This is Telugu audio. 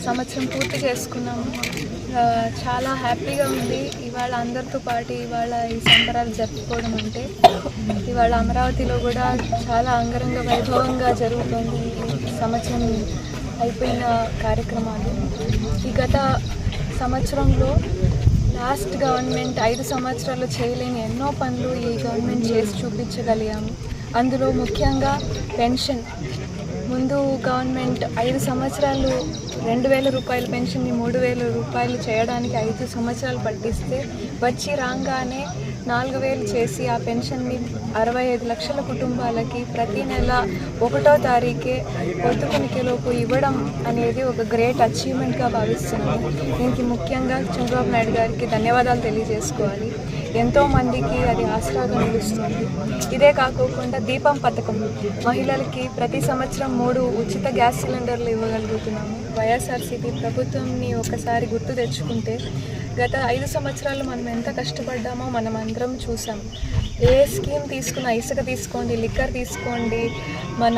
సంవత్సరం పూర్తి చేసుకున్నాము. చాలా హ్యాపీగా ఉంది. ఇవాళ అందరితో పాటు ఇవాళ ఈ సంబరాలు జరుపుకోవడం అంటే ఇవాళ అమరావతిలో కూడా చాలా అంగరంగ వైభవంగా జరుగుతుంది. సంవత్సరం అయిపోయిన కార్యక్రమాలు ఈ గత సంవత్సరంలో లాస్ట్ గవర్నమెంట్ 5 సంవత్సరాలు చేయలేని ఎన్నో పనులు ఈ గవర్నమెంట్ చేసి చూపించగలిగాము. అందులో ముఖ్యంగా పెన్షన్. ముందు గవర్నమెంట్ 5 సంవత్సరాలు 2,000 రూపాయల పెన్షన్ని 3,000 రూపాయలు చేయడానికి 5 సంవత్సరాలు పట్టిస్తే వచ్చి రాగానే 4,000 చేసి ఆ పెన్షన్ని 65 లక్షల కుటుంబాలకి ప్రతి నెల 1వ తారీఖే పొద్దుకునికేలోపు ఇవ్వడం అనేది ఒక గ్రేట్ అచీవ్మెంట్గా భావిస్తున్నాను. దీనికి ముఖ్యంగా చంద్రబాబు నాయుడు గారికి ధన్యవాదాలు తెలియజేసుకోవాలి. ఎంతోమందికి అది ఆసరాగా నిలుస్తుంది. ఇదే కాకోకుండా దీపం పథకం మహిళలకి ప్రతి సంవత్సరం 3 ఉచిత గ్యాస్ సిలిండర్లు ఇవ్వగలుగుతున్నాము. వైఎస్ఆర్సీపీ ప్రభుత్వంని ఒకసారి గుర్తు తెచ్చుకుంటే గత 5 సంవత్సరాలు మనం ఎంత కష్టపడ్డామో మనం అందరం చూసాం. ఏ స్కీమ్ తీసుకున్నా, ఇసుక తీసుకోండి, లిక్కర్ తీసుకోండి, మన